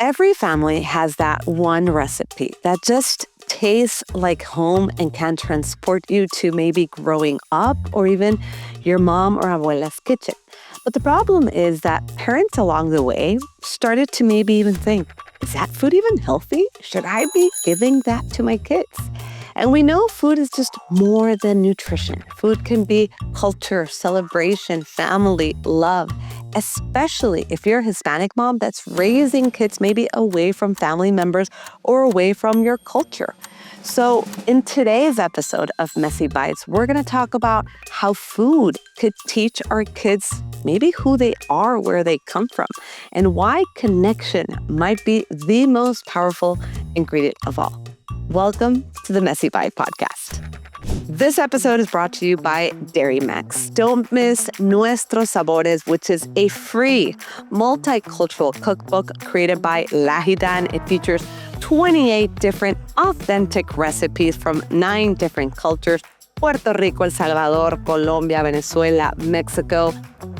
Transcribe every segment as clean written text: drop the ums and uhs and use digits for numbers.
Every family has that one recipe that just tastes like home and can transport you to maybe growing up or even your mom or abuela's kitchen. But the problem is that parents along the way started to maybe even think, is that food even healthy? Should I be giving that to my kids? And we know food is just more than nutrition. Food can be culture, celebration, family, love, especially if you're a Hispanic mom that's raising kids maybe away from family members or away from your culture. So in today's episode of Messy Bites, we're going to talk about how food could teach our kids maybe who they are, where they come from, and why connection might be the most powerful ingredient of all. Welcome to the Messy Bite podcast. This episode is brought to you by Dairy Max. Don't miss Nuestros Sabores, which is a free multicultural cookbook created by LAHIDAN. It features 28 different authentic recipes from 9 different cultures: Puerto Rico, El Salvador, Colombia, Venezuela, Mexico.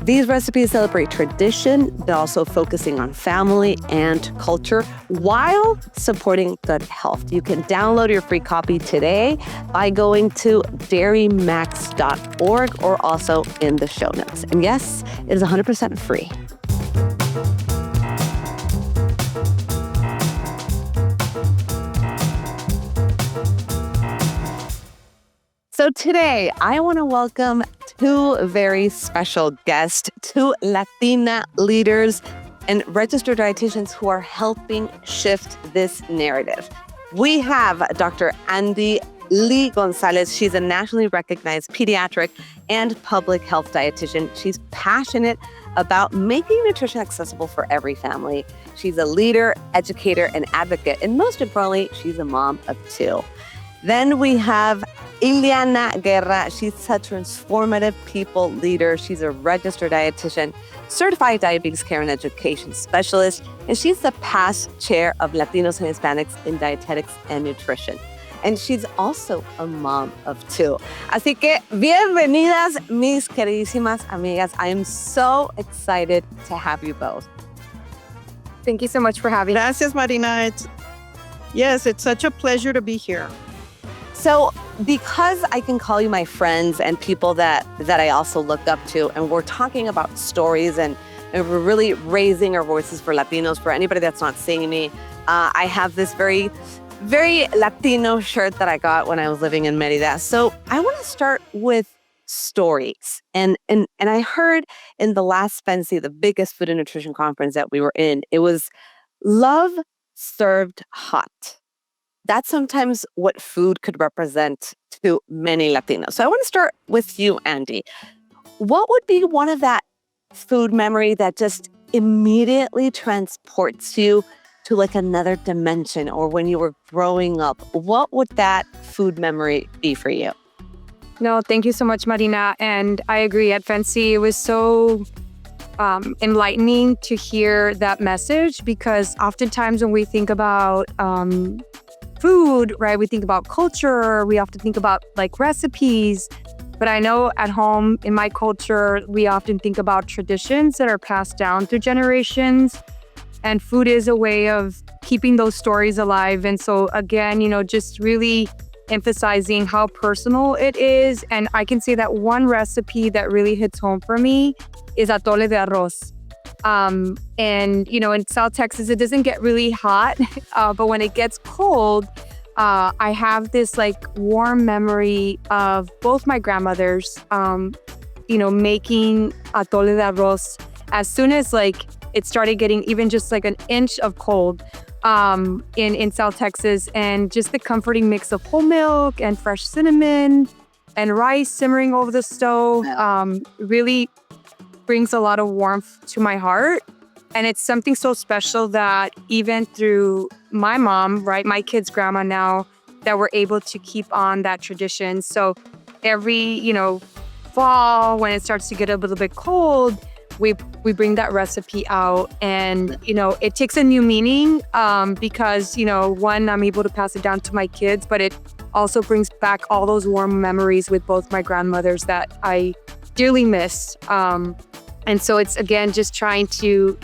These recipes celebrate tradition, but also focusing on family and culture while supporting good health. You can download your free copy today by going to dairymax.org or also in the show notes. And yes, it is 100% free. So today, I want to welcome 2 very special guests, 2 Latina leaders and registered dietitians who are helping shift this narrative. We have Dr. Andie Lee Gonzalez. She's a nationally recognized pediatric and public health dietitian. She's passionate about making nutrition accessible for every family. She's a leader, educator, and advocate. And most importantly, she's a mom of 2. Then we have Iliana Guerra. She's a transformative people leader. She's a registered dietitian, certified diabetes care and education specialist, and she's the past chair of Latinos and Hispanics in dietetics and nutrition. And she's also a mom of 2. Así que bienvenidas, mis queridísimas amigas. I am so excited to have you both. Thank you so much for having us. Gracias, Marina. Yes, it's such a pleasure to be here. So because I can call you my friends and people that I also look up to, and we're talking about stories and we're really raising our voices for Latinos, for anybody that's not seeing me, I have this very, very Latino shirt that I got when I was living in Merida. So I want to start with stories. And I heard in the last FNC, the biggest food and nutrition conference that we were in, it was love served hot. That's sometimes what food could represent to many Latinos. So I want to start with you, Andie. What would be one of that food memory that just immediately transports you to like another dimension, or when you were growing up? What would that food memory be for you? No, thank you so much, Marina. And I agree. At Fancy, it was so enlightening to hear that message, because oftentimes when we think about food, right, we think about culture, we often think about like recipes. But I know at home, in my culture, we often think about traditions that are passed down through generations. And food is a way of keeping those stories alive. And so again, just really emphasizing how personal it is. And I can say that one recipe that really hits home for me is atole de arroz. And, in South Texas, it doesn't get really hot, but when it gets cold, I have this like warm memory of both my grandmothers, making atole de arroz as soon as like it started getting even just like an inch of cold in South Texas, and just the comforting mix of whole milk and fresh cinnamon and rice simmering over the stove really brings a lot of warmth to my heart. And it's something so special that even through my mom, right, my kid's grandma now, that we're able to keep on that tradition. So every, fall, when it starts to get a little bit cold, we bring that recipe out, and, it takes a new meaning because, one, I'm able to pass it down to my kids, but it also brings back all those warm memories with both my grandmothers that I dearly miss. And so it's, again, just trying to,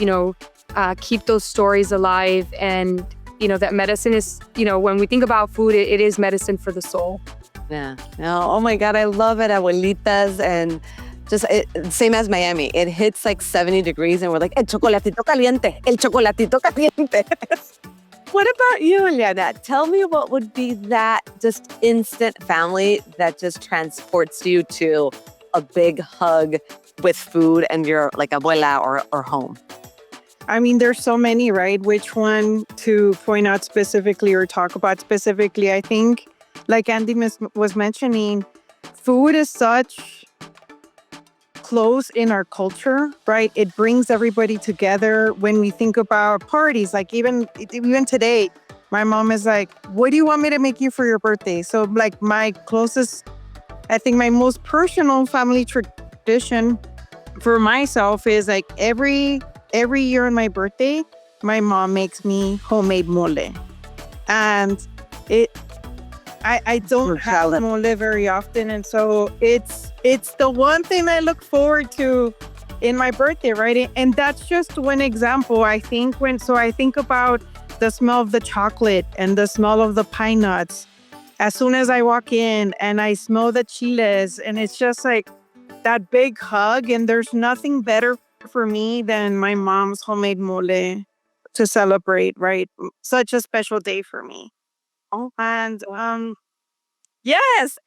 keep those stories alive. And, that medicine is, when we think about food, it is medicine for the soul. Yeah. No, oh my God, I love it, abuelitas. And just same as Miami. It hits like 70 degrees and we're like, el chocolatito caliente, el chocolatito caliente. What about you, Iliana? Tell me what would be that just instant family that just transports you to a big hug with food and your like abuela or home. I mean, there's so many, right? Which one to point out specifically or talk about specifically? I think, like Andie was mentioning, food is such close in our culture, right? It brings everybody together. When we think about parties, like even today, my mom is like, what do you want me to make you for your birthday? So like my closest, I think my most personal family tradition for myself is like every year on my birthday, my mom makes me homemade mole. And I don't have mole very often. And so it's the one thing I look forward to in my birthday, right? And that's just one example. I think I think about the smell of the chocolate and the smell of the pine nuts. As soon as I walk in and I smell the chiles, and it's just like that big hug. And there's nothing better for me than my mom's homemade mole to celebrate, right? Such a special day for me. Oh, and yes,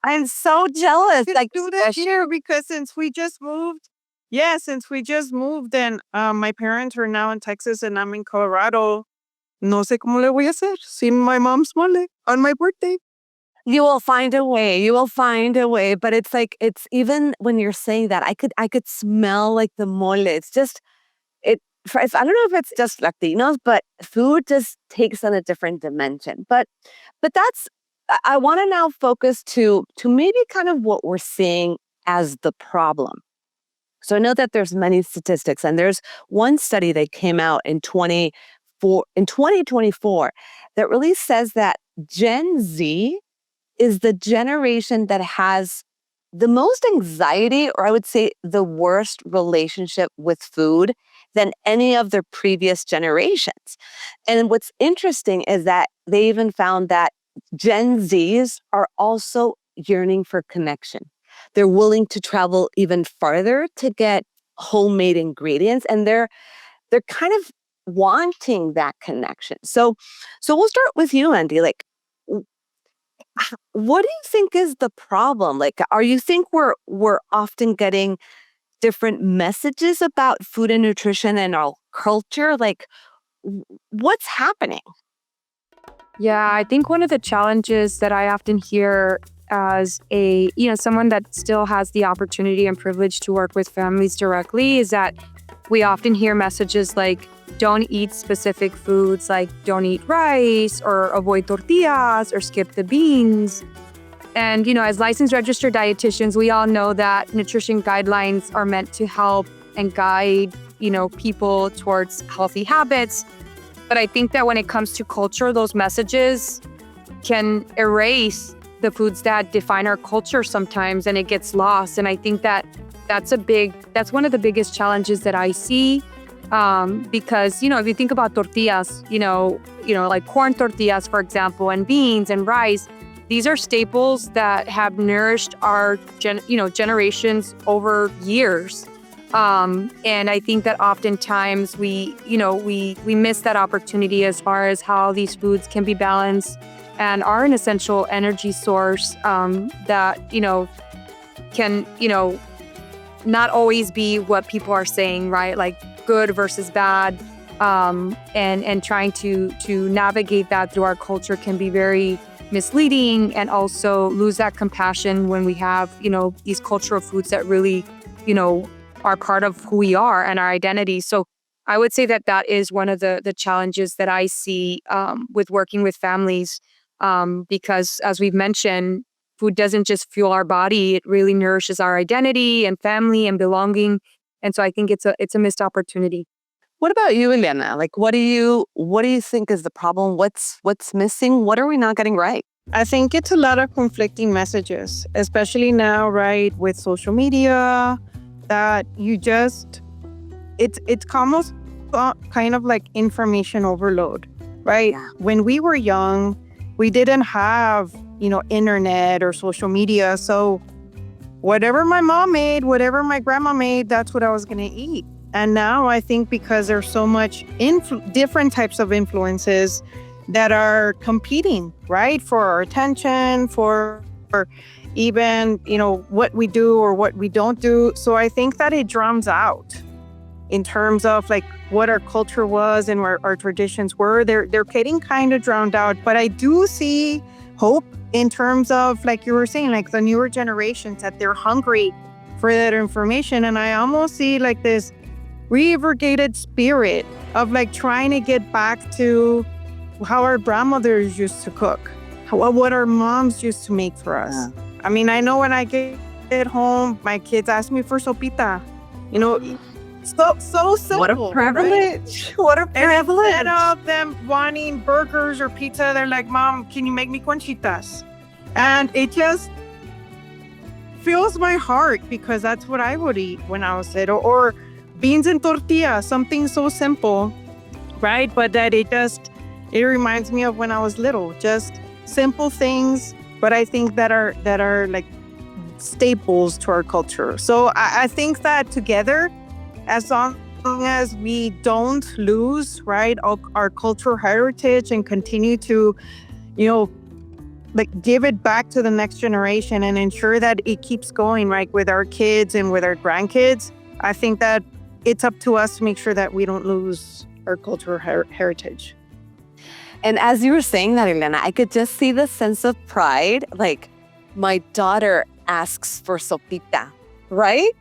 I'm so jealous. Like do this year because since we just moved, and my parents are now in Texas and I'm in Colorado. No sé cómo le voy a hacer sin my mom's mole on my birthday. You will find a way. You will find a way. But it's like, it's even when you're saying that, I could smell like the mole. It's just, I don't know if it's just Latinos, but food just takes on a different dimension. But that's, I want to now focus to maybe kind of what we're seeing as the problem. So I know that there's many statistics, and there's one study that came out in 2024 that really says that Gen Z is the generation that has the most anxiety, or I would say the worst relationship with food than any of the previous generations. And what's interesting is that they even found that Gen Zs are also yearning for connection. They're willing to travel even farther to get homemade ingredients, and they're kind of wanting that connection. So we'll start with you, Andie. Like, what do you think is the problem? Like, you think we're often getting different messages about food and nutrition and our culture? Like, what's happening? Yeah, I think one of the challenges that I often hear as someone that still has the opportunity and privilege to work with families directly is that we often hear messages like, don't eat specific foods, like don't eat rice or avoid tortillas or skip the beans. And, as licensed registered dietitians, we all know that nutrition guidelines are meant to help and guide, people towards healthy habits. But I think that when it comes to culture, those messages can erase the foods that define our culture sometimes, and it gets lost. And I think that that's one of the biggest challenges that I see. Because, if you think about tortillas, like corn tortillas, for example, and beans and rice, these are staples that have nourished our, generations over years. And I think that oftentimes we miss that opportunity as far as how these foods can be balanced and are an essential energy source that, can, not always be what people are saying, right? Like good versus bad. And trying to navigate that through our culture can be very misleading, and also lose that compassion when we have, these cultural foods that really, are part of who we are and our identity. So I would say that is one of the challenges that I see with working with families, because as we've mentioned, food doesn't just fuel our body, it really nourishes our identity and family and belonging. And so I think it's a missed opportunity. What about you, Iliana? Like, what do you think is the problem? What's missing? What are we not getting right? I think it's a lot of conflicting messages, especially now, right, with social media, that it's almost kind of like information overload, right? Yeah. When we were young, we didn't have, internet or social media. So whatever my mom made, whatever my grandma made, that's what I was going to eat. And now I think because there's so much different types of influences that are competing, right? For our attention, for even, what we do or what we don't do. So I think that it drowns out in terms of like what our culture was and where our traditions were. They're getting kind of drowned out. But I do see hope in terms of, like you were saying, like the newer generations, that they're hungry for that information. And I almost see like this revergated spirit of like trying to get back to how our grandmothers used to cook, what our moms used to make for us. Yeah. I mean, I know when I get home, my kids ask me for sopita. So simple. What a privilege. Right? What a privilege. Instead of them wanting burgers or pizza, they're like, Mom, can you make me conchitas? And it just fills my heart because that's what I would eat when I was little. Or beans and tortilla, something so simple, right? But that it reminds me of when I was little. Just simple things, but I think that are like staples to our culture. So I think that together, as long as we don't lose, right, our cultural heritage and continue to, like give it back to the next generation and ensure that it keeps going, right, with our kids and with our grandkids, I think that it's up to us to make sure that we don't lose our cultural heritage. And as you were saying that, Iliana, I could just see the sense of pride. Like, my daughter asks for sopita, right?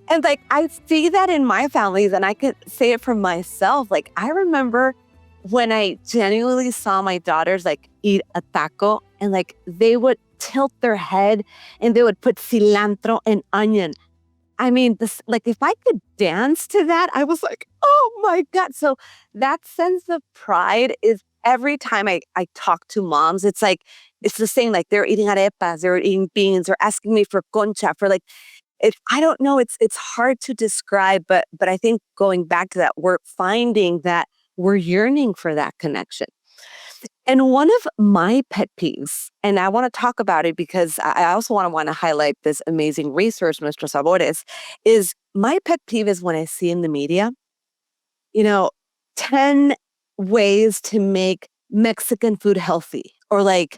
And like, I see that in my families, and I could say it for myself. Like, I remember when I genuinely saw my daughters like eat a taco, and like they would tilt their head and they would put cilantro and onion. I mean, this, like, if I could dance to that, I was like, oh my God. So that sense of pride is every time I talk to moms, it's like, it's the same, like they're eating arepas, they're eating beans, they're asking me for concha, for like, I don't know, it's hard to describe, but I think going back to that, we're finding that we're yearning for that connection. And one of my pet peeves, and I want to talk about it because I also want to highlight this amazing resource, Nuestros Sabores, is my pet peeve is when I see in the media, 10 ways to make Mexican food healthy, or like,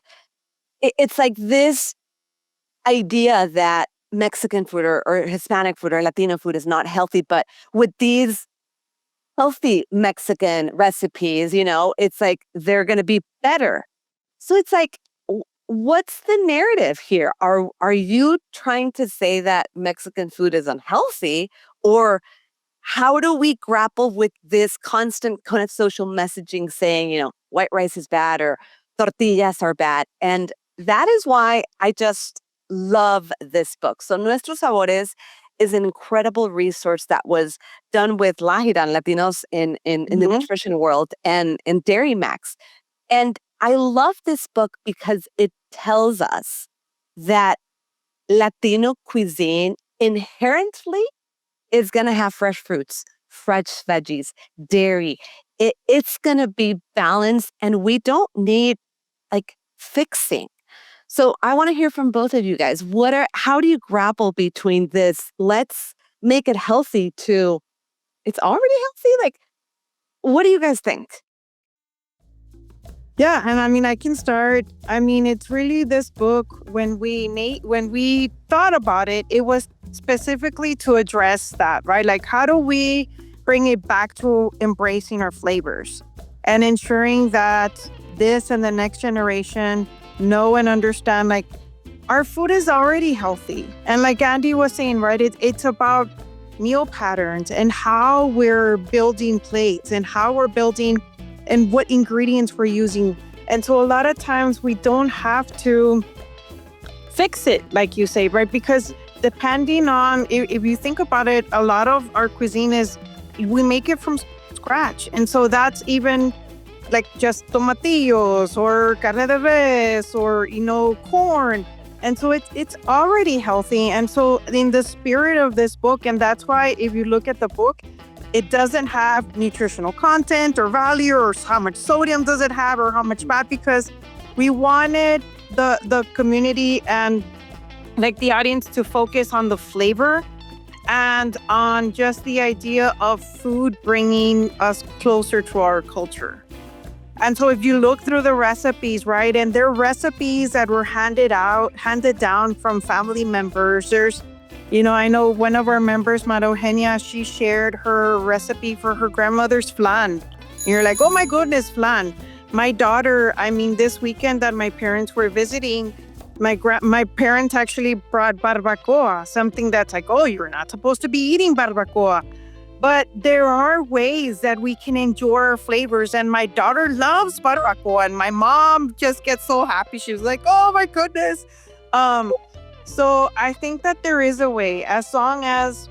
it's like this idea that Mexican food or Hispanic food or Latino food is not healthy, but with these healthy Mexican recipes, it's like they're going to be better. So it's like, what's the narrative here? Are you trying to say that Mexican food is unhealthy, or how do we grapple with this constant kind of social messaging saying, white rice is bad or tortillas are bad? And that is why I just love this book. So Nuestros Sabores is an incredible resource that was done with LAHIDAN, Latinos in the nutrition world, and Dairy Max. And I love this book because it tells us that Latino cuisine inherently is going to have fresh fruits, fresh veggies, dairy. It's going to be balanced, and we don't need like fixing. So I want to hear from both of you guys. How do you grapple between this, let's make it healthy, to it's already healthy? Like, what do you guys think? Yeah, and I mean, I can start. I mean, it's really this book, when we thought about it, it was specifically to address that, right? Like, how do we bring it back to embracing our flavors and ensuring that this and the next generation know and understand, like, our food is already healthy. And like Andie was saying, right, it's about meal patterns and how we're building plates and how we're building and what ingredients we're using. And so a lot of times we don't have to fix it, like you say, right? Because depending on, if you think about it, a lot of our cuisine we make it from scratch. And so that's even like just tomatillos or carne de res or, corn. And so it's already healthy. And so in the spirit of this book, and that's why if you look at the book, it doesn't have nutritional content or value, or how much sodium does it have, or how much fat, because we wanted the community and like the audience to focus on the flavor and on just the idea of food bringing us closer to our culture. And so if you look through the recipes, right, and they're recipes that were handed down from family members. There's, I know one of our members, Maria Eugenia, she shared her recipe for her grandmother's flan. And you're like, oh my goodness, flan. My daughter, this weekend that my parents were visiting, my parents actually brought barbacoa, something that's like, oh, you're not supposed to be eating barbacoa. But there are ways that we can enjoy our flavors. And my daughter loves barbacoa, and my mom just gets so happy. She was like, oh my goodness. So I think that there is a way, as long as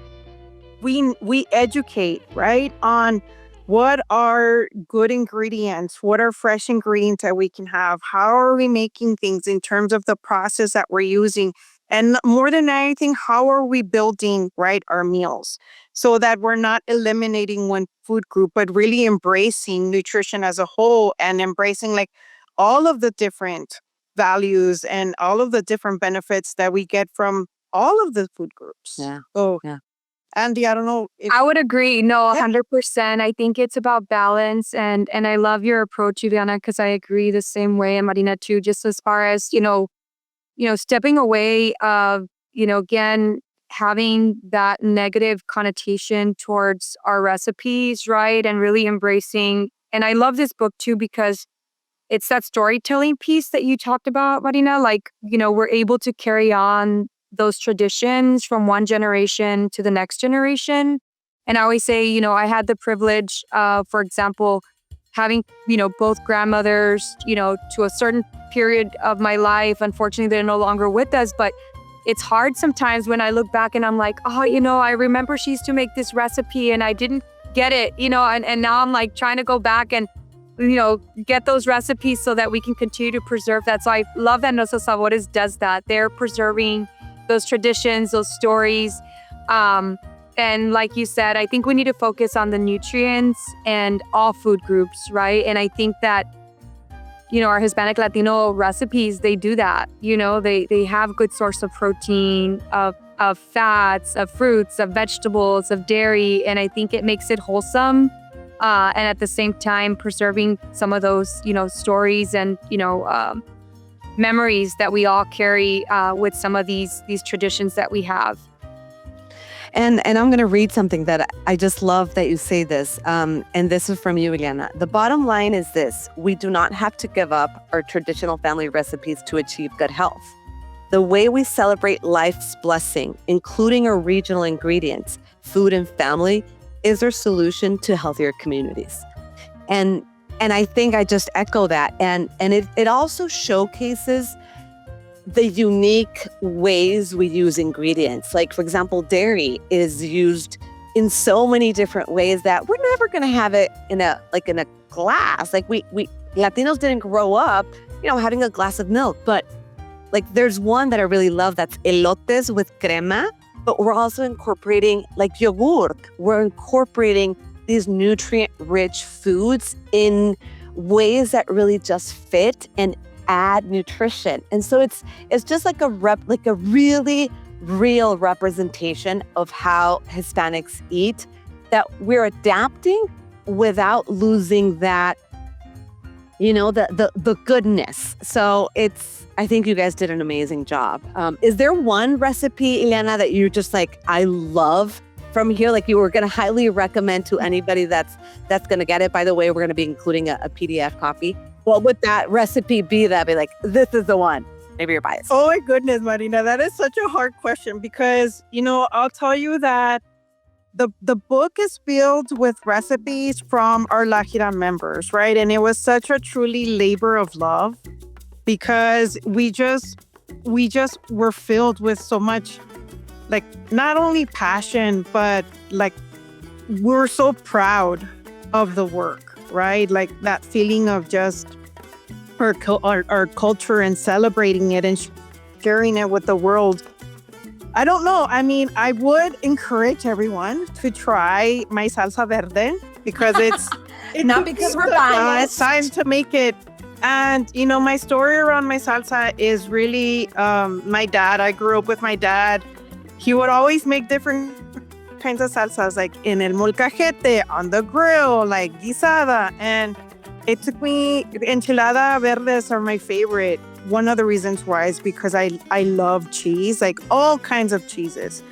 we educate, right, on what are good ingredients, what are fresh ingredients that we can have, how are we making things in terms of the process that we're using, and more than anything, how are we building, right, our meals, so that we're not eliminating one food group, but really embracing nutrition as a whole and embracing like all of the different values and all of the different benefits that we get from all of the food groups. Yeah. So, yeah. Andie, I don't know if I would agree. No, 100%. I think it's about balance. And I love your approach, Iliana, because I agree the same way. And Marina, too, just as far as, stepping away of, again, having that negative connotation towards our recipes, right? And really embracing. And I love this book, too, because it's that storytelling piece that you talked about, Marina. Like, we're able to carry on those traditions from one generation to the next generation. And I always say, I had the privilege of, for example, having, both grandmothers, to a certain period of my life. Unfortunately, they're no longer with us, but it's hard sometimes when I look back and I'm like, oh, I remember she used to make this recipe and I didn't get it, and now I'm like trying to go back and, get those recipes so that we can continue to preserve that. So I love that Nuestros Sabores does that. They're preserving those traditions, those stories. And like you said, I think we need to focus on the nutrients and all food groups, right? And I think that, our Hispanic Latino recipes, they do that. They have good source of protein, of fats, of fruits, of vegetables, of dairy. And I think it makes it wholesome. And at the same time, preserving some of those, stories and, memories that we all carry with some of these traditions that we have. And I'm going to read something that I just love that you say this. And this is from you, Iliana. The bottom line is this: we do not have to give up our traditional family recipes to achieve good health. The way we celebrate life's blessing, including our regional ingredients, food and family, is our solution to healthier communities. And I think I just echo that. And it also showcases the unique ways we use ingredients. Like, for example, dairy is used in so many different ways that we're never going to have it in a glass. Like we Latinos didn't grow up, having a glass of milk. But like there's one that I really love that's elotes with crema, but we're also incorporating like yogurt. We're incorporating these nutrient-rich foods in ways that really just fit and add nutrition. And so it's just like a really real representation of how Hispanics eat, that we're adapting without losing that, the goodness. So I think you guys did an amazing job. Is there one recipe, Iliana, that you're just like, I love from here, like you were going to highly recommend to anybody that's going to get it? By the way, we're going to be including a PDF copy. What would that recipe be that'd be like, this is the one? Maybe you're biased. Oh my goodness, Marina, that is such a hard question because, I'll tell you that the book is filled with recipes from our LAHIDAN members, right? And it was such a truly labor of love because we just were filled with so much, like, not only passion, but like we're so proud of the work, right? Like that feeling of just our culture and celebrating it and sharing it with the world. I don't know. I mean, I would encourage everyone to try my salsa verde because it's Not because we're a long biased. time to make it. And, my story around my salsa is really my dad. I grew up with my dad. He would always make different kinds of salsas, like in el molcajete, on the grill, like guisada. And it took me, enchilada verdes are my favorite. One of the reasons why is because I love cheese, like all kinds of cheeses.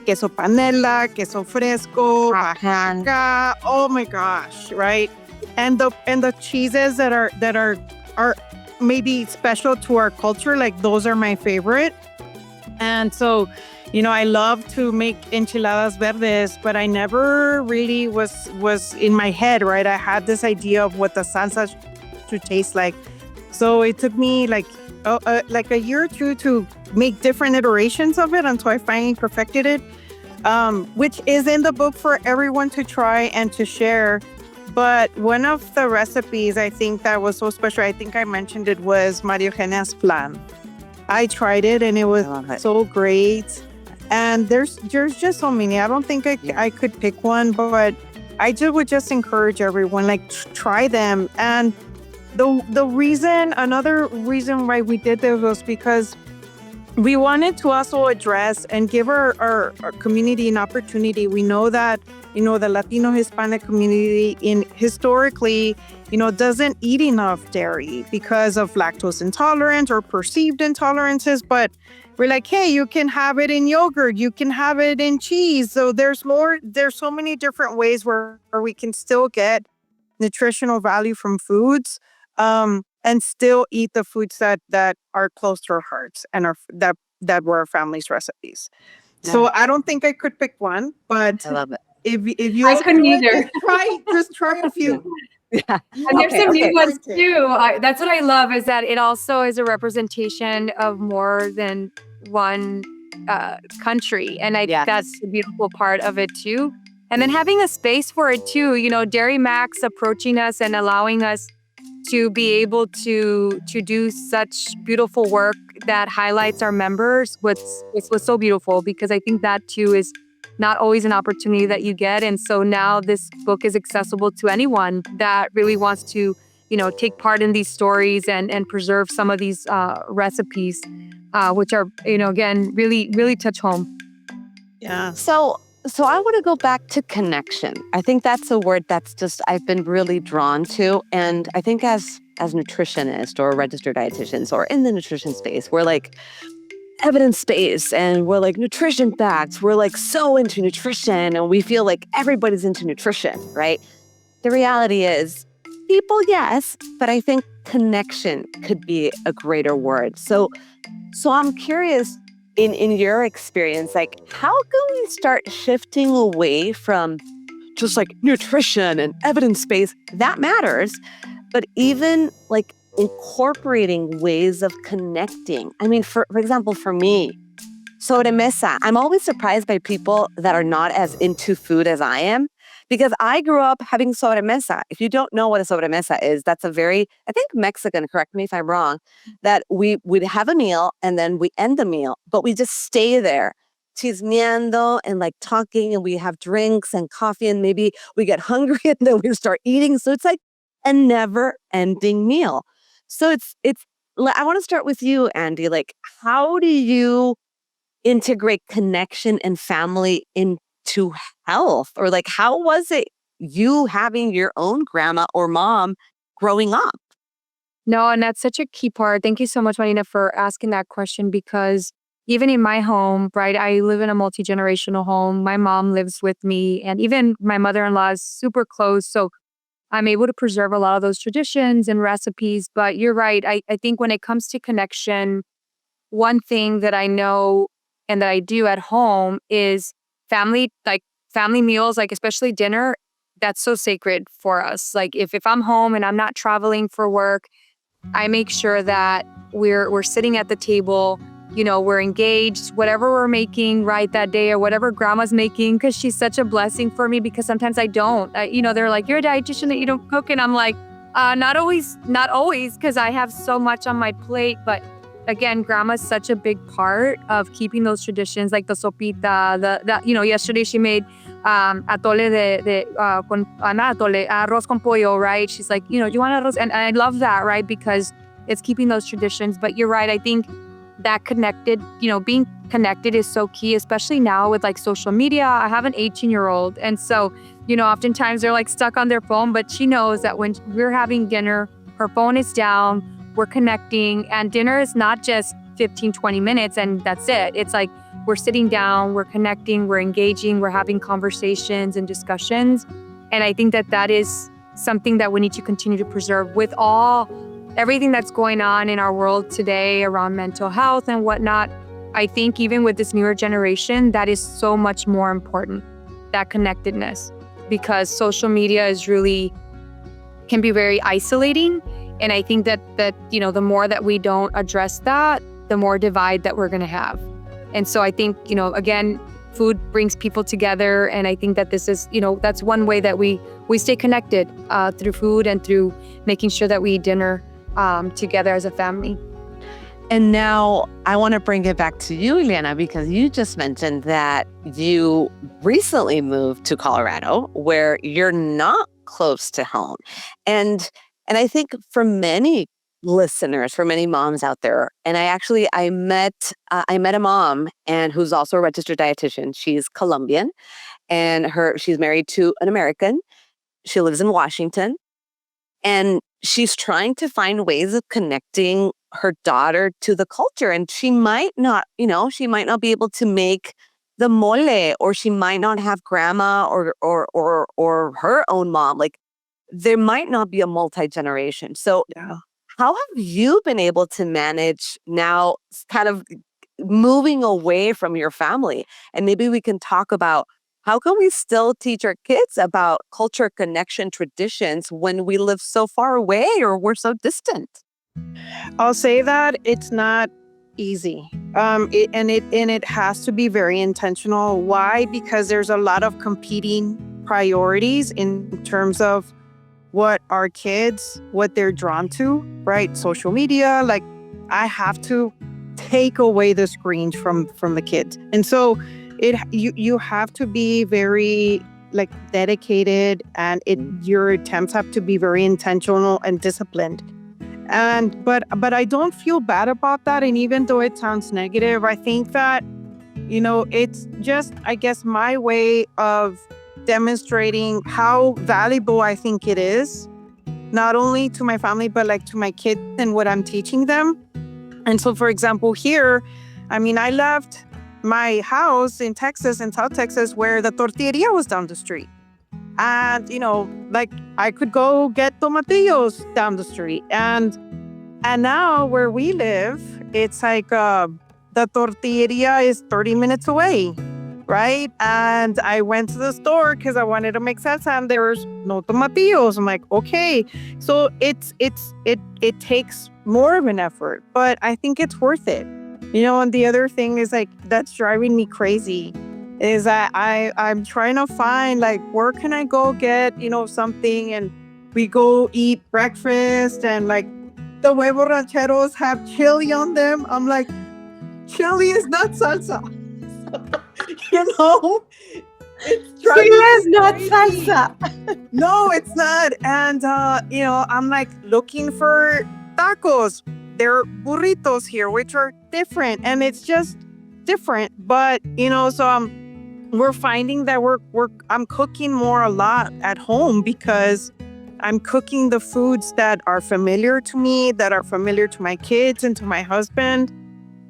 Queso panela, queso fresco, Oaxaca. Oh my gosh, right? And the cheeses that are maybe special to our culture, like those are my favorite. And so, I love to make enchiladas verdes, but I never really was in my head, right? I had this idea of what the salsa should taste like. So it took me like a year or two to make different iterations of it until I finally perfected it, which is in the book for everyone to try and to share. But one of the recipes I think that was so special, I think I mentioned it, was Maria Eugenia's flan. I tried it and it was so great. And there's just so many. I don't think I could pick one, but I would just encourage everyone, like, try them. And another reason why we did this was because we wanted to also address and give our community an opportunity. We know that, the Latino Hispanic community historically, doesn't eat enough dairy because of lactose intolerance or perceived intolerances. But we're like, hey, you can have it in yogurt, you can have it in cheese. So there's so many different ways where we can still get nutritional value from foods, and still eat the foods that are close to our hearts and that were our family's recipes. Yeah. So I don't think I could pick one, but I love it. If you I couldn't either. Just try a few. Yeah. And there's some new ones too. That's what I love, is that it also is a representation of more than one country. And I think that's the beautiful part of it too. And then having a space for it too, Dairy Max approaching us and allowing us to be able to do such beautiful work that highlights our members was so beautiful, because I think that too is not always an opportunity that you get. And so now this book is accessible to anyone that really wants to, take part in these stories and preserve some of these recipes, which are, again, really, really touch home. Yeah. So I want to go back to connection. I think that's a word that's just I've been really drawn to. And I think as nutritionists or registered dietitians or in the nutrition space, we're like evidence-based and we're like nutrition facts. We're like so into nutrition and we feel like everybody's into nutrition, right? The reality is people, yes, but I think connection could be a greater word. So I'm curious, in your experience, like, how can we start shifting away from just like nutrition and evidence-based? That matters, but even like incorporating ways of connecting. I mean, for example, for me, sobremesa. I'm always surprised by people that are not as into food as I am, because I grew up having sobremesa. If you don't know what a sobremesa is, that's a very, I think Mexican, correct me if I'm wrong, that we'd have a meal and then we end the meal, but we just stay there chismeando and like talking, and we have drinks and coffee, and maybe we get hungry and then we start eating. So it's like a never ending meal. So I want to start with you, Andie. Like, how do you integrate connection and family into health? Or like, how was it you having your own grandma or mom growing up? No, and that's such a key part. Thank you so much, Marina, for asking that question, because even in my home, right, I live in a multi-generational home. My mom lives with me, and even my mother-in-law is super close. So I'm able to preserve a lot of those traditions and recipes. But you're right. I think when it comes to connection, one thing that I know and that I do at home is family meals, like especially dinner. That's so sacred for us. Like if I'm home and I'm not traveling for work, I make sure that we're sitting at the table, we're engaged, whatever we're making right that day, or whatever grandma's making, because she's such a blessing for me, because sometimes I don't. They're like, you're a dietitian that you don't cook. And I'm like, not always, because I have so much on my plate. But again, grandma's such a big part of keeping those traditions, like the sopita, yesterday she made atole not atole, arroz con pollo, right? She's like, do you want arroz? And I love that, right? Because it's keeping those traditions. But you're right. I think that being connected is so key, especially now with like social media. I have an 18-year-old. And so, oftentimes they're like stuck on their phone, but she knows that when we're having dinner, her phone is down, we're connecting, and dinner is not just 15, 20 minutes and that's it. It's like we're sitting down, we're connecting, we're engaging, we're having conversations and discussions. And I think that is something that we need to continue to preserve with everything that's going on in our world today around mental health and whatnot. I think even with this newer generation, that is so much more important, that connectedness, because social media can be very isolating. And I think that the more that we don't address that, the more divide that we're going to have. And so I think, again, food brings people together. And I think that this is, that's one way that we stay connected through food and through making sure that we eat dinner together as a family. And now I want to bring it back to you, Iliana, because you just mentioned that you recently moved to Colorado where you're not close to home. And I think for many listeners, for many moms out there, and I met a mom and who's also a registered dietitian. She's Colombian and she's married to an American. She lives in Washington. And she's trying to find ways of connecting her daughter to the culture. And she might not be able to make the mole, or she might not have grandma or her own mom. Like there might not be a multi-generation. So how have you been able to manage now kind of moving away from your family? And maybe we can talk about how can we still teach our kids about culture, connection, traditions when we live so far away or we're so distant? I'll say that it's not easy. It has to be very intentional. Why? Because there's a lot of competing priorities in terms of what they're drawn to, right? Social media, like I have to take away the screens from the kids. And so you have to be very like dedicated, and your attempts have to be very intentional and disciplined. But I don't feel bad about that. And even though it sounds negative, I think that, it's just, I guess, my way of demonstrating how valuable I think it is, not only to my family, but like to my kids and what I'm teaching them. And so, for example, here, I left my house in South Texas, where the tortilleria was down the street. And, like I could go get tomatillos down the street. And now where we live, it's like the tortilleria is 30 minutes away, right? And I went to the store because I wanted to make salsa and there was no tomatillos. I'm like, okay. So it takes more of an effort, but I think it's worth it. And the other thing is like, that's driving me crazy is that I'm trying to find like, where can I go get, something, and we go eat breakfast and like the huevo rancheros have chili on them. I'm like, chili is not salsa. It's chili is not salsa. No, it's not. And, I'm like looking for tacos. There are burritos here, which are different, and it's just different. But, so we're finding that I'm cooking a lot at home because I'm cooking the foods that are familiar to me, that are familiar to my kids and to my husband.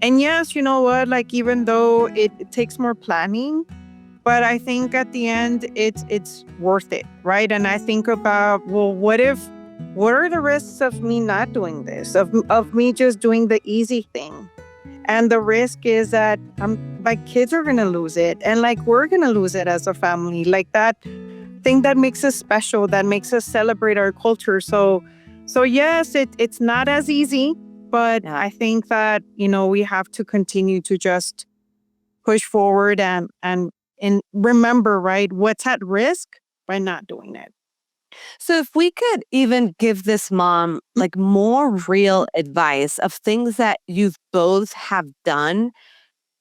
And yes, you know what, like, even though it takes more planning, but I think at the end, it's worth it, right? And I think about, well, what are the risks of me not doing this, of me just doing the easy thing? And the risk is that my kids are going to lose it. And like, we're going to lose it as a family, like that thing that makes us special, that makes us celebrate our culture. So yes, it's not as easy, but I think that, we have to continue to just push forward and remember, right, what's at risk by not doing it. So if we could even give this mom like more real advice of things that you've both have done.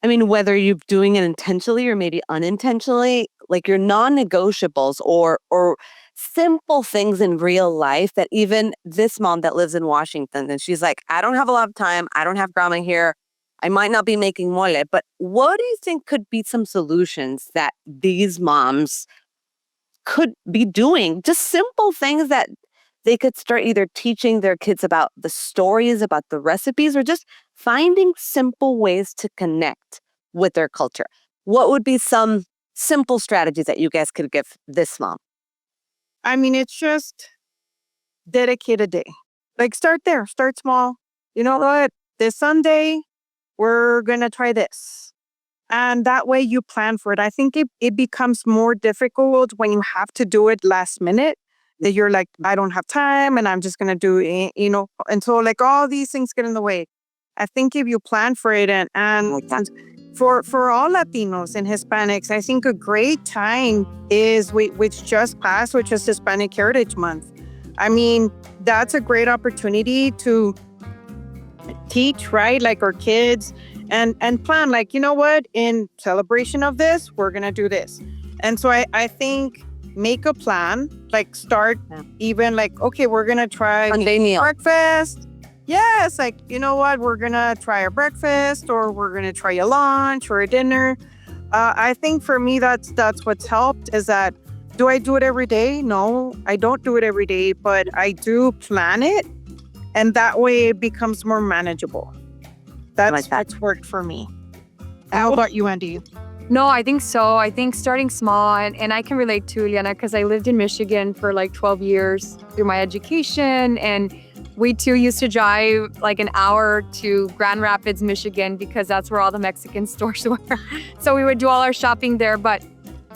I mean, whether you're doing it intentionally or maybe unintentionally, like your non-negotiables or simple things in real life that even this mom that lives in Washington, and she's like, I don't have a lot of time. I don't have grandma here. I might not be making mole, but what do you think could be some solutions that these moms could be doing? Just simple things that they could start either teaching their kids about the stories, about the recipes, or just finding simple ways to connect with their culture. What would be some simple strategies that you guys could give this mom? I mean, it's just dedicate a day. Like start there, start small. You know what? This Sunday, we're going to try this. And that way you plan for it. I think it becomes more difficult when you have to do it last minute. That you're like, I don't have time and I'm just going to do it, you know. And so like all these things get in the way. I think if you plan for it and for all Latinos and Hispanics, I think a great time is which just passed, which is Hispanic Heritage Month. I mean, that's a great opportunity to teach, right? Like our kids and plan, like, you know what, in celebration of this, we're going to do this. And so I think make a plan, like start even like, okay, we're going to try breakfast. Yes, like, you know what, we're going to try a breakfast or we're going to try a lunch or a dinner. I think for me, that's what's helped is that, do I do it every day? No, I don't do it every day, but I do plan it. And that way it becomes more manageable. That's worked for me. How about you, Andie? No, I think so. I think starting small, and I can relate to Iliana because I lived in Michigan for like 12 years through my education. And we too used to drive like an hour to Grand Rapids, Michigan, because that's where all the Mexican stores were. So we would do all our shopping there. But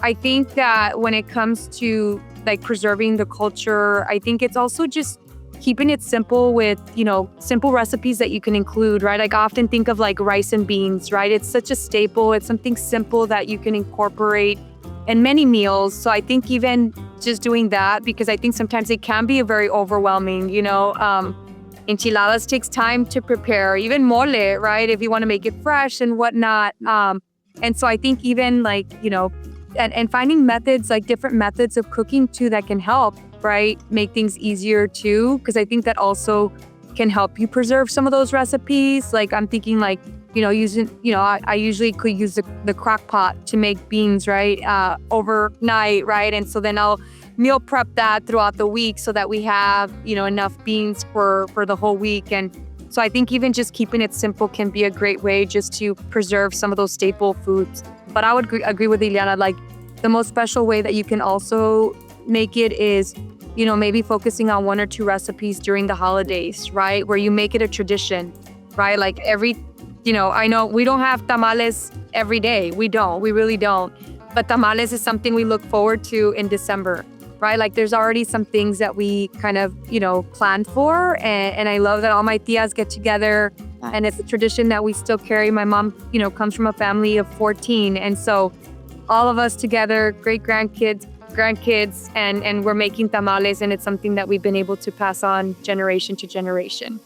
I think that when it comes to like preserving the culture, I think it's also just keeping it simple with, you know, simple recipes that you can include, right? Like I often think of like rice and beans, right? It's such a staple. It's something simple that you can incorporate in many meals. So I think even just doing that, because I think sometimes it can be a very overwhelming, you know, enchiladas takes time to prepare, even mole, right? If you want to make it fresh and whatnot. And so I think even like, you know, and finding methods, like different methods of cooking too that can help, right? Make things easier too, because I think that also can help you preserve some of those recipes. Like I'm thinking like, you know, using, you know, I usually could use the crock pot to make beans, right? Overnight, right? And so then I'll meal prep that throughout the week so that we have, you know, enough beans for the whole week. And so I think even just keeping it simple can be a great way just to preserve some of those staple foods. But I would agree with Iliana, like the most special way that you can also make it is, you know, maybe focusing on one or two recipes during the holidays, right? Where you make it a tradition, right? Like every, you know, I know we don't have tamales every day. We really don't. But tamales is something we look forward to in December, right? Like there's already some things that we kind of, you know, planned for. And I love that all my tias get together. Nice. And it's a tradition that we still carry. My mom, you know, comes from a family of 14. And so all of us together, great grandkids, and we're making tamales. And it's something that we've been able to pass on generation to generation.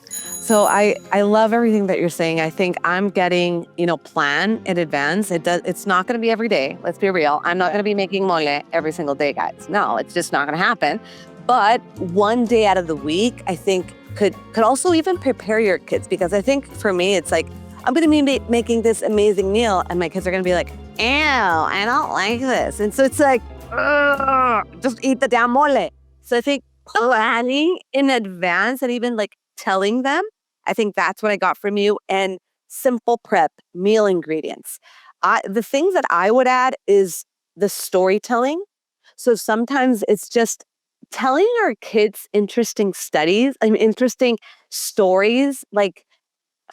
So I love everything that you're saying. I think I'm getting, you know, plan in advance. It's not going to be every day. Let's be real. I'm not going to be making mole every single day, guys. No, it's just not going to happen. But one day out of the week, I think could also even prepare your kids, because I think for me, it's like, I'm going to be making this amazing meal and my kids are going to be like, ew, I don't like this. And so it's like, just eat the damn mole. So I think planning in advance and even like telling them, I think that's what I got from you. And simple prep, meal ingredients. The things that I would add is the storytelling. So sometimes it's just telling our kids interesting stories, like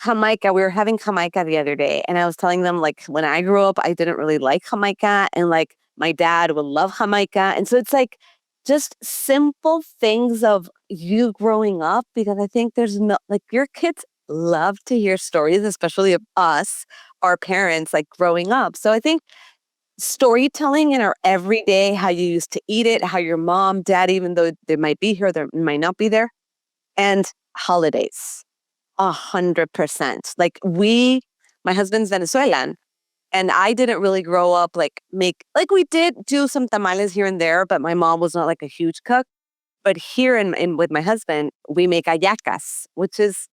Jamaica. We were having Jamaica the other day, and I was telling them, like, when I grew up, I didn't really like Jamaica, and like my dad would love Jamaica. And so it's like just simple things of you growing up, because I think there's no, like, your kids love to hear stories, especially of us, our parents, like growing up. So I think storytelling in our everyday, how you used to eat it, how your mom, dad, even though they might be here, they might not be there, and holidays, 100%. Like my husband's Venezuelan, and I didn't really grow up we did do some tamales here and there, but my mom was not like a huge cook. But here in with my husband, we make hallacas, which is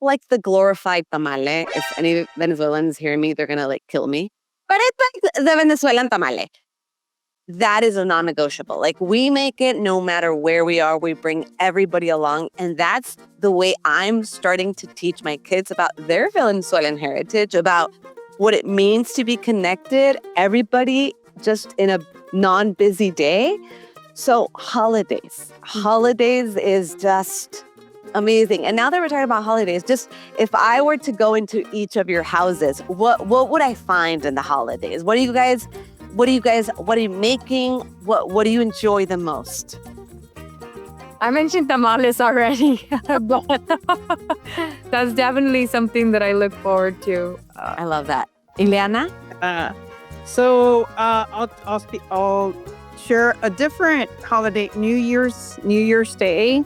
like the glorified tamale. If any Venezuelans hear me, they're gonna like kill me. But it's like the Venezuelan tamale. That is a non-negotiable. Like we make it no matter where we are. We bring everybody along. And that's the way I'm starting to teach my kids about their Venezuelan heritage, about what it means to be connected, everybody just in a non-busy day. So holidays is just amazing. And now that we're talking about holidays, just if I were to go into each of your houses, what would I find in the holidays? What are you making? What do you enjoy the most? I mentioned tamales already, but that's definitely something that I look forward to. I love that. Iliana? I'll share a different holiday, New Year's Day.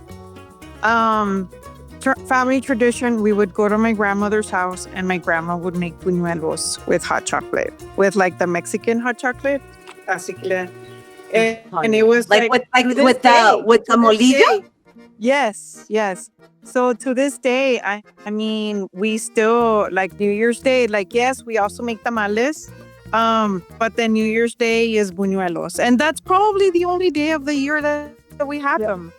Family tradition, we would go to my grandmother's house and my grandma would make buñuelos with hot chocolate, with like the Mexican hot chocolate. And it was with the molillo? Yes. So to this day, I mean, we still like New Year's Day. Like, yes, we also make tamales. But then New Year's Day is buñuelos. And that's probably the only day of the year that we have them.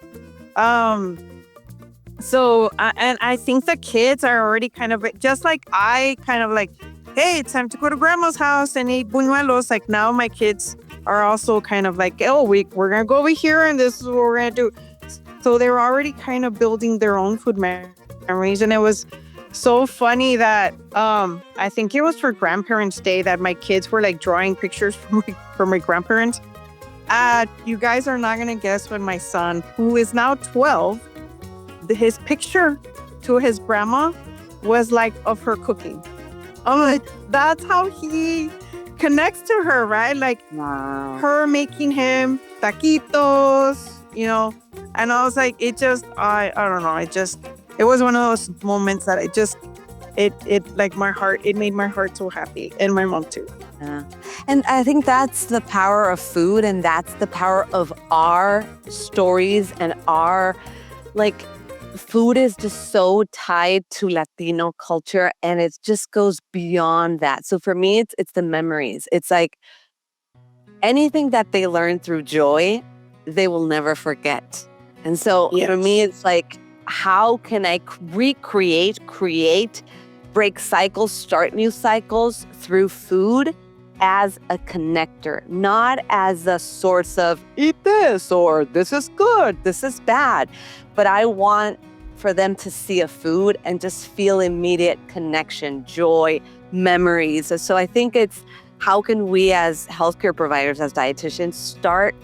So, and I think the kids are already kind of, just like I kind of like, hey, it's time to go to grandma's house and eat buñuelos. Like now my kids are also kind of like, oh, we're going to go over here and this is what we're going to do. So they're already kind of building their own food memories. And it was so funny that I think it was for Grandparents' Day that my kids were like drawing pictures for my grandparents. You guys are not going to guess when my son, who is now 12, his picture to his grandma was like of her cooking. I'm like, that's how he connects to her, right? Like her making him taquitos, you know. And I was like, I don't know. It was one of those moments that it like my heart, it made my heart so happy, and my mom too. Yeah. And I think that's the power of food, and that's the power of our stories and our, like, food is just so tied to Latino culture, and it just goes beyond that. So for me, it's the memories. It's like anything that they learn through joy, they will never forget. And so for me, it's like, how can I create, break cycles, start new cycles through food as a connector, not as a source of eat this or this is good, this is bad. But I want for them to see a food and just feel immediate connection, joy, memories. So I think it's how can we as healthcare providers, as dietitians, start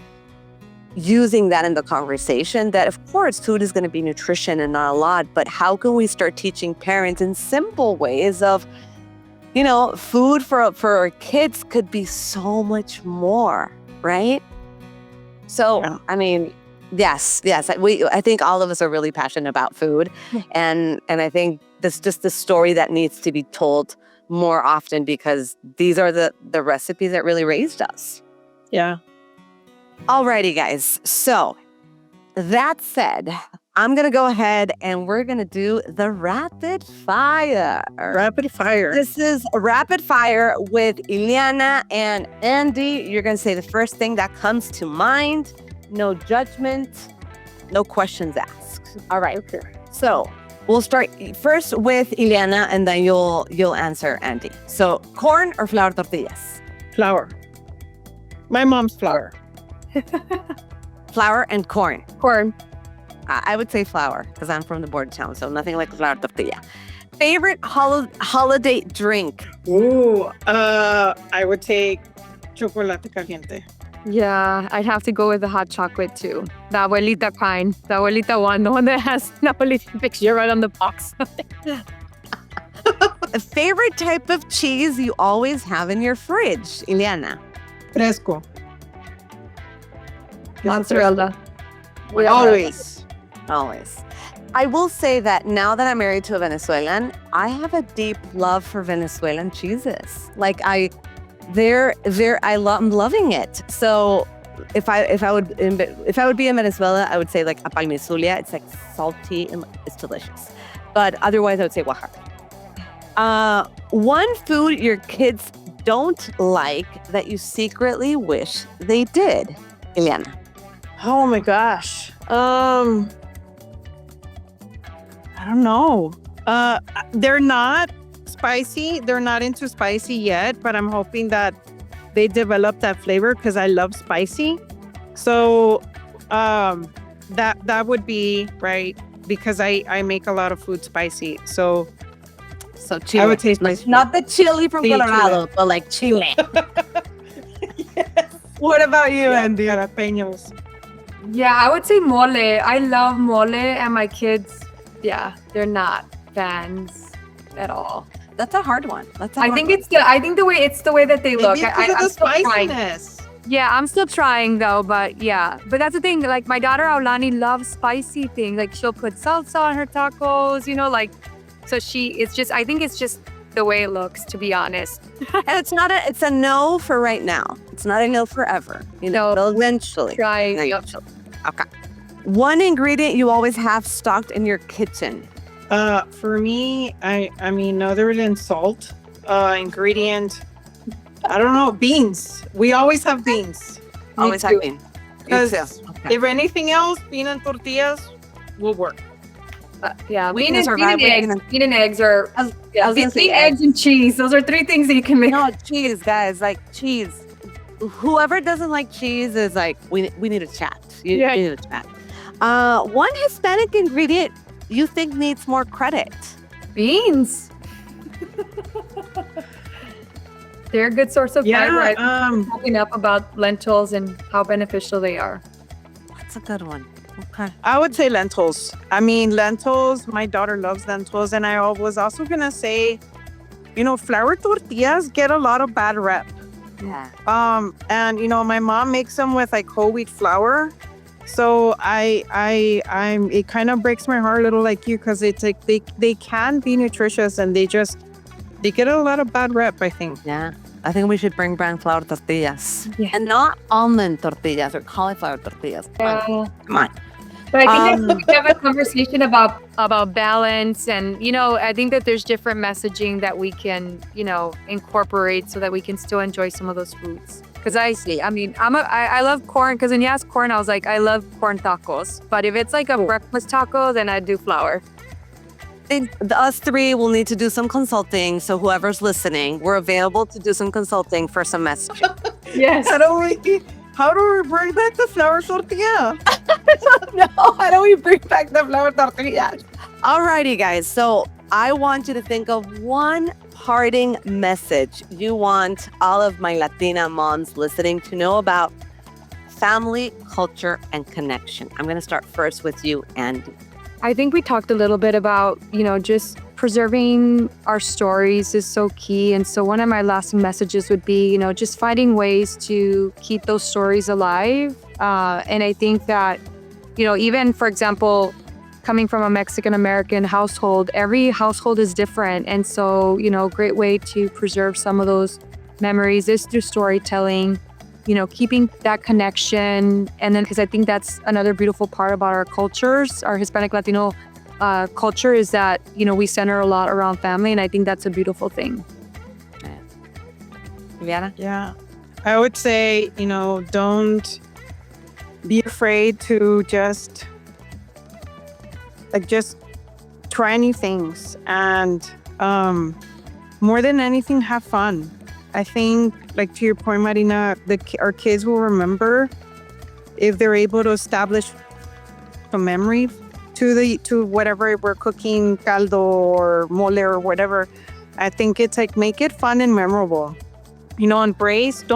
using that in the conversation, that of course food is going to be nutrition and not a lot, but how can we start teaching parents in simple ways of, you know, food for our kids could be so much more, right? So, yeah. I mean, yes. I think all of us are really passionate about food, and I think this just the story that needs to be told more often, because these are the recipes that really raised us. Yeah. Alrighty, guys. So that said, I'm going to go ahead and we're going to do the rapid fire. Rapid fire. This is rapid fire with Iliana and Andie. You're going to say the first thing that comes to mind. No judgment, no questions asked. All right. Okay. So we'll start first with Iliana, and then you'll answer Andie. So corn or flour tortillas? Flour. My mom's flour. Flour and corn. Corn. I would say flour because I'm from the border town, so nothing like flour tortilla. Favorite holiday drink? Ooh, I would take chocolate caliente. Yeah, I'd have to go with the hot chocolate too. The abuelita kind. The abuelita one. The one that has the abuelita picture right on the box. A favorite type of cheese you always have in your fridge, Iliana? Fresco. Mozzarella. Always. Always. I will say that now that I'm married to a Venezuelan, I have a deep love for Venezuelan cheeses. Like I'm loving it. So if I would be in Venezuela, I would say like a palmisulia. It's like salty and it's delicious. But otherwise, I would say Oaxaca. One food your kids don't like that you secretly wish they did, Iliana. Oh my gosh. I don't know. They're not spicy. They're not into spicy yet, but I'm hoping that they develop that flavor because I love spicy. So that would be right because I make a lot of food spicy. So Chile. I would say spicy. Not the chili from Sí, Colorado, Chile. but like Chile. Yes. What about you, Andie? Jalapeños. Yeah, I would say mole. I love mole, and my kids, they're not fans at all. That's a hard one. I think it's the way that they look. Maybe because of I'm the still trying. spiciness. Yeah, I'm still trying though, but that's the thing. Like my daughter Aulani loves spicy things. Like she'll put salsa on her tacos, like. So I think it's just the way it looks, to be honest. And it's a no for right now. It's not a no forever. It'll eventually. Try. Okay. One ingredient you always have stocked in your kitchen. For me, I mean, other than salt, ingredient, I don't know, beans. We always have beans. Always have beans. Because Okay. if anything else, bean and tortillas will work. Bean and eggs are say eggs and cheese. Those are three things that you can make. No, cheese, guys. Like cheese. Whoever doesn't like cheese is like, we need a chat. You need a chat. One Hispanic ingredient you think needs more credit. Beans. They're a good source of fiber. I'm talking up about lentils and how beneficial they are. That's a good one. Okay. I would say lentils. I mean, lentils, my daughter loves lentils. And I was also going to say, flour tortillas get a lot of bad rep. Yeah. And my mom makes them with like whole wheat flour. So it kind of breaks my heart a little like you because it's like they can be nutritious and they get a lot of bad rep, I think. Yeah. I think we should bring brand flour tortillas. Yeah. And not almond tortillas or cauliflower tortillas. Come on. But I think we have a conversation about balance, and I think that there's different messaging that we can incorporate so that we can still enjoy some of those foods. Because I love corn. Because when you ask corn, I was like, I love corn tacos. But if it's like a breakfast taco, then I do flour. Us three will need to do some consulting. So whoever's listening, we're available to do some consulting for some messaging. Yes. How do we bring back the flour tortilla? No, how do we bring back the flour tortilla? Alrighty, guys. So I want you to think of one parting message you want all of my Latina moms listening to know about family, culture, and connection. I'm going to start first with you, Andie. I think we talked a little bit about, just preserving our stories is so key. And so one of my last messages would be, just finding ways to keep those stories alive. And I think that, even, for example, coming from a Mexican-American household, every household is different. And so, a great way to preserve some of those memories is through storytelling, keeping that connection. And then, because I think that's another beautiful part about our cultures, our Hispanic Latino culture, is that, we center a lot around family. And I think that's a beautiful thing. Iliana? Yeah. I would say, don't be afraid to just try new things. And more than anything, have fun. I think, like to your point, Marina, our kids will remember if they're able to establish a memory to whatever we're cooking, caldo or mole or whatever. I think it's like, make it fun and memorable. Don't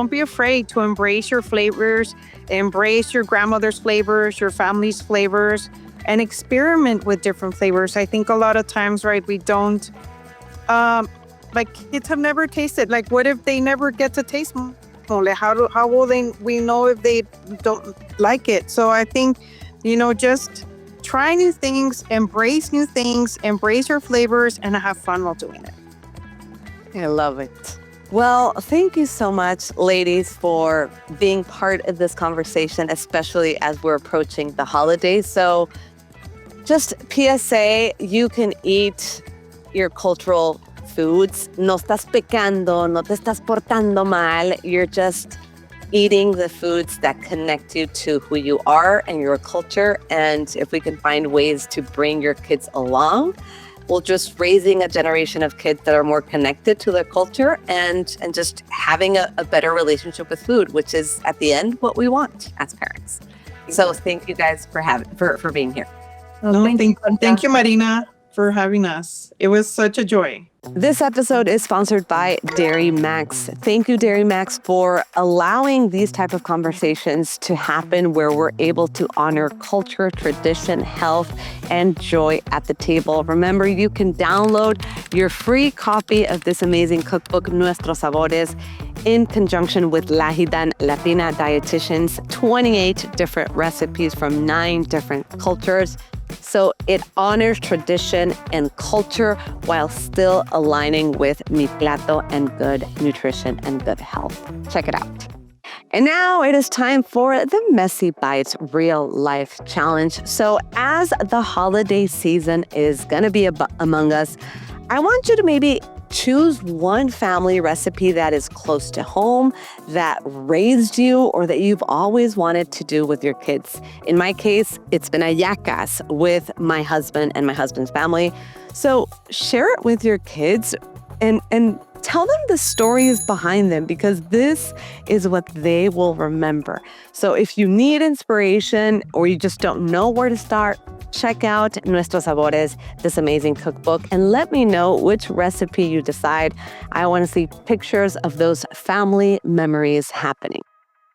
be afraid to embrace your flavors, embrace your grandmother's flavors, your family's flavors, and experiment with different flavors. I think a lot of times, right, we don't, kids have never tasted. Like, what if they never get to taste mole? How will we know if they don't like it? So I think, just try new things, embrace your flavors, and have fun while doing it. I love it. Well, thank you so much, ladies, for being part of this conversation, especially as we're approaching the holidays. So just PSA, you can eat your cultural foods. No estás pecando, no te estás portando mal. You're just eating the foods that connect you to who you are and your culture. And if we can find ways to bring your kids along, we're just raising a generation of kids that are more connected to their culture and just having a better relationship with food, which is at the end what we want as parents. So thank you guys for being here. Thank you, Marina, for having us. It was such a joy. This episode is sponsored by Dairy Max. Thank you, Dairy Max, for allowing these type of conversations to happen where we're able to honor culture, tradition, health, and joy at the table. Remember, you can download your free copy of this amazing cookbook, Nuestros Sabores, in conjunction with LAHIDAN, Latina dietitians, 28 different recipes from 9 different cultures. So it honors tradition and culture while still aligning with Mi Plato and good nutrition and good health. Check it out. And now it is time for the Messy Bites Real Life Challenge. So as the holiday season is going to be among us, I want you to maybe choose one family recipe that is close to home, that raised you, or that you've always wanted to do with your kids. In my case, it's been hallacas with my husband and my husband's family. So share it with your kids and tell them the stories behind them, because this is what they will remember. So if you need inspiration or you just don't know where to start, check out Nuestros Sabores, this amazing cookbook, and let me know which recipe you decide. I want to see pictures of those family memories happening.